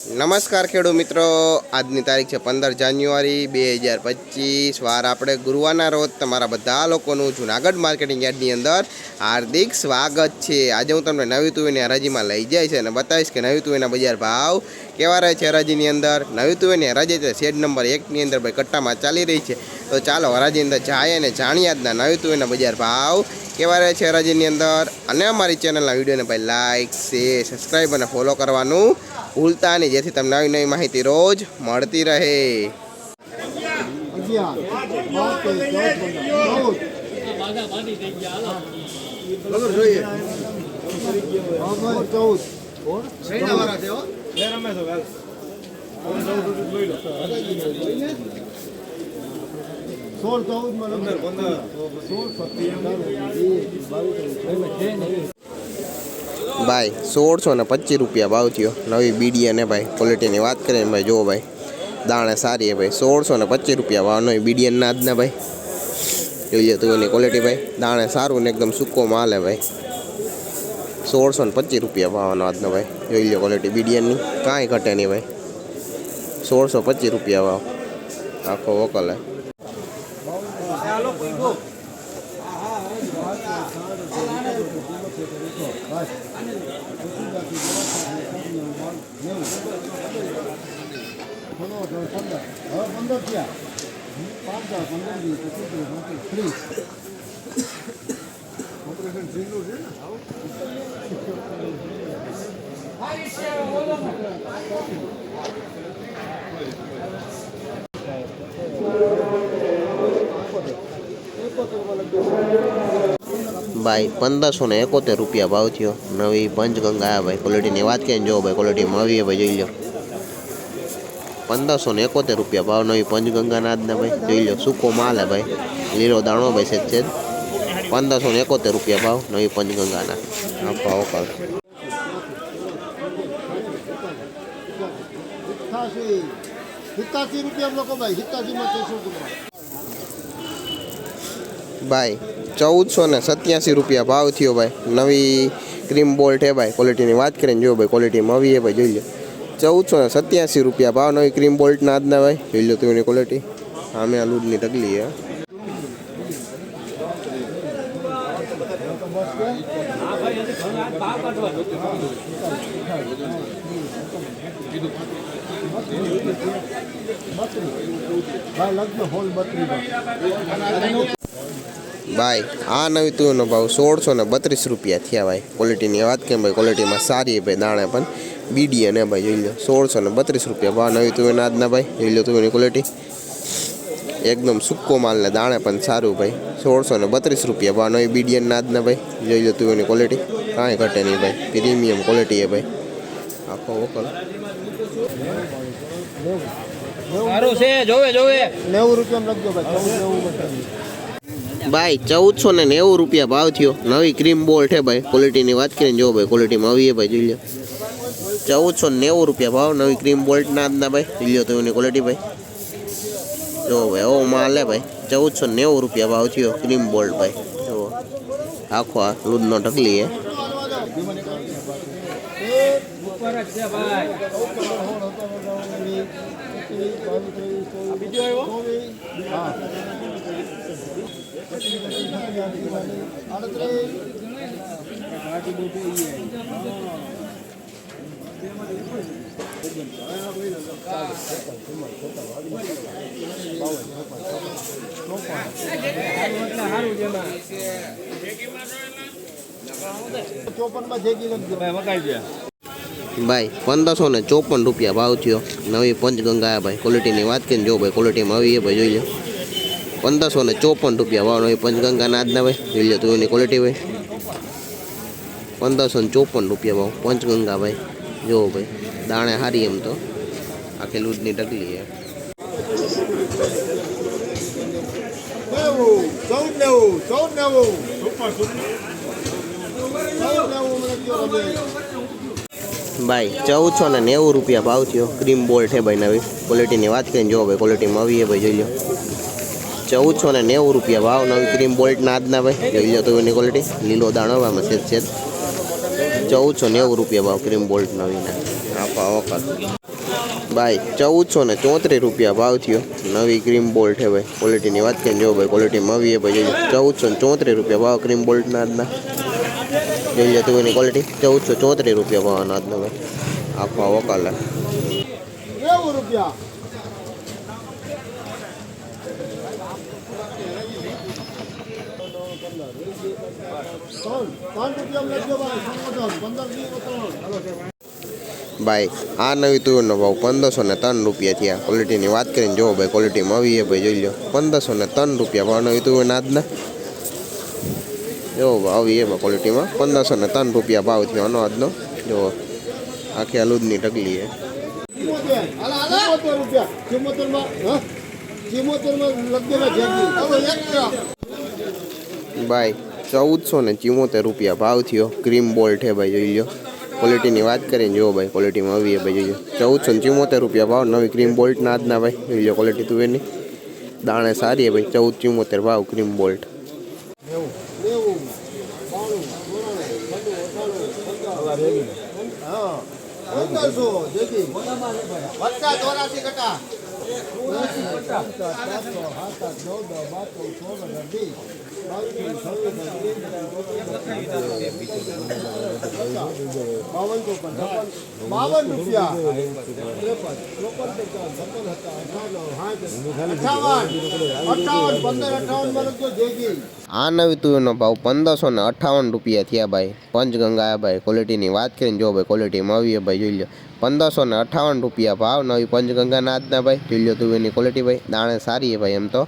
નમસ્કાર ખેડૂત મિત્રો, આજની તારીખ છે 15 જાન્યુઆરી 2025। વાર આપણે ગુરુવારના રોજ તમારા બધા લોકોનું જૂનાગઢ માર્કેટિંગ યાર્ડની અંદર હાર્દિક સ્વાગત છે। આજે હું તમને નવી તુવેરની હરાજીમાં લઈ જઈશ અને બતાવીશ કે નવી તુવેરના બજાર ભાવ કેવા રહે છે હરાજીની અંદર। નવી તુવેરની હરાજી છે શેડ નંબર 1ની અંદર ભાઈ કટ્ટામાં ચાલી રહી છે। તો ચાલો હરાજી અંદર જાય અને જાણીએ આજના નવી તુવેરના બજાર ભાવ કેવા રહે છે હરાજીની અંદર। અને અમારી ચેનલના વિડીયોને ભાઈ લાઇક શેર સબસ્ક્રાઈબ અને ફોલો કરવાનું ભૂલતા નહીં, જેથી તમને નવી નવી માહિતી રોજ મળતી રહે। ભાઈ 1625 રૂપિયા ભાવ થયો નવી બીડી અને ભાઈ ક્વોલિટીની વાત કરીએ ભાઈ જો ભાઈ દાણે સારી है भाई 1625 રૂપિયા ભાવ નવી બીડીએન ના આજના ભાઈ જોઈ લે તું એની ક્વોલિટી ભાઈ દાણે સારું ને એકદમ સૂકો માલ है भाई 1625 રૂપિયા ભાવનો આજનો ભાઈ જોઈ લે ક્વોલિટી બીડીએનની કાંઈ ઘટે નહીં ભાઈ 1625 રૂપિયા ભાવ આખો વકલ है। भाई 1571 રૂપિયા ભાવ થયો નવી પંચગંગા भाई क्वॉलिटी बात करें जो भाई क्वॉलिटी में આવી भाई જોઈ લો 1571 રૂપિયા ભાव નવી પંચગંગા ના આજના भाई જોઈ લો સૂકો માલ है भाई લીલો દાણો भाई છે 1571 રૂપિયા ભાવ નવી પંચગંગા ના ભાવ કર। भाई 1487 રૂપિયા ભાવ થયો भाई नवी क्रीम बोल्ट है भाई क्वॉलिटी बात करें जो भाई क्वॉलिटी में આવી है भाई જોઈ લો 1487 રૂપિયા ભાવ नवी क्रीम बोल्ट ना આજના भाई જોઈ लो तुमने क्वॉलिटी हमें आ लूडनी टकली है। भाई आ नवी तुवेरनो भाव 1632 રૂપિયા थया भाई क्वॉलिटी बात करें भाई क्वॉलिटी में सारी है भाई दाणे पण बीडी ने भाई જોઈ લો 1632 રૂપિયા भाव नवी तुवेरना આજના भाई જોઈ लो तुवेरनी क्वॉलिटी एकदम सूको माल ने दाणे पण सारू भाई 1632 રૂપિયા भाव नवी बीडीएन ना આજના भाई જોઈ लो तुवेरनी क्वॉलिटी कांई घटे नहीं भाई प्रीमियम क्वॉलिटी है भाई आखो वकल सारू से जोवे जोवे 90 રૂપિયા में लगजो भाई 1490 રૂપિયા भाव थयो नवी क्रीम बोल्ट है भाई क्वॉलिटी बात करें जो भाई क्वॉलिटी में આવી है भाई જોઈ लो 1490 રૂપિયા भाव नवी क्रीम बोल्ट ना આજના भाई જોઈ लो तुवेरनी क्वॉलिटी भाई जो भाई ओ माल है भाई 1490 રૂપિયા भाव थयो क्रीम बोल्ट भाई जो आखो आ लूडनो ढकली है। भाई 1554 રૂપિયા भाव थयो नवी पंचगंगा भाई क्वॉलिटी बात करें जो भाई क्वॉलिटी में આવી है भाई જોઈ लो 1554 રૂપિયા भाव नवी पंचगंगा ना આજના भाई જોઈ लो तुवेरनी क्वॉलिटी भाई 1554 રૂપિયા भाव पंचगंगा भाई जो भाई दाणे हारी एम तो आखे लूडनी टकली है। भाई 1490 રૂપિયા भाव थयो क्रीम बोल्ट है भाई नवी क्वॉलिटी बात करें जो भाई क्वॉलिटी में આવી है भाई જોઈ लो 1490 રૂપિયા ભાવ નવી ક્રીમ બોલ્ટના આજના ભાઈ જોઈ લો તો એની ક્વોલિટી લીલો દાણો આમાં છે 1490 રૂપિયા ભાવ ક્રીમ બોલ્ટ નવીના આપા વખત ભાઈ 1434 રૂપિયા ભાવ થયો. નવી ક્રીમ બોલ્ટ છે ભાઈ. ક્વોલિટીની વાત કરીને જો ભાઈ ક્વોલિટીમાં આવી છે ભાઈ. 1434 રૂપિયા ભાવ ક્રીમ બોલ્ટના આજના. જોઈ લે તું એની ક્વોલિટી. 1434 રૂપિયા ભાવના આજનો ભાઈ. આખો વકાલા રૂપિયા ભાઈ આ નવી તુવેરનો ભાવ 1503 રૂપિયા થયા. ક્વોલિટીની વાત કરીને જો ભાઈ ક્વોલિટીમાં આવી છે ભાઈ. જોઈ લો 1503 રૂપિયા ભાવ નવી તુવેરના આજના. જો આવી છે ભાઈ ક્વોલિટીમાં 1503 રૂપિયા ભાવ થયો આનો આજનો. જો આખી આલુદની ઢગલી છે. ભાઈ 1474 રૂપિયા ભાવ થયો. ક્રીમ બોલ્ટ છે ભાઈ. જોઈ લો ક્વોલિટીની વાત કરીને જો ભાઈ ક્વોલિટીમાં આવી છે ભાઈ. જોઈ લો 1474 રૂપિયા ભાવ નવી ક્રીમ બોલ્ટના આજના ભાઈ. જોઈ લો ક્વોલિટી તુવેરની. દાણે સારી છે ભાઈ. 1474 ભાવ ક્રીમ બોલ્ટ. બાવન રૂપિયા આ નવી તુવેરનો ભાવ 1558 રૂપિયા થયા ભાઈ. પંચગંગા ભાઈ. ક્વોલિટીની વાત કરીને જો ભાઈ ક્વોલિટીમાં આવી છે ભાઈ. જોઈ લો 1558 રૂપિયા ભાવ નવી પંચગંગાના આજના ભાઈ. જોઈ લો તુવેરની ક્વોલિટી ભાઈ. દાણે સારી છે ભાઈ એમ તો.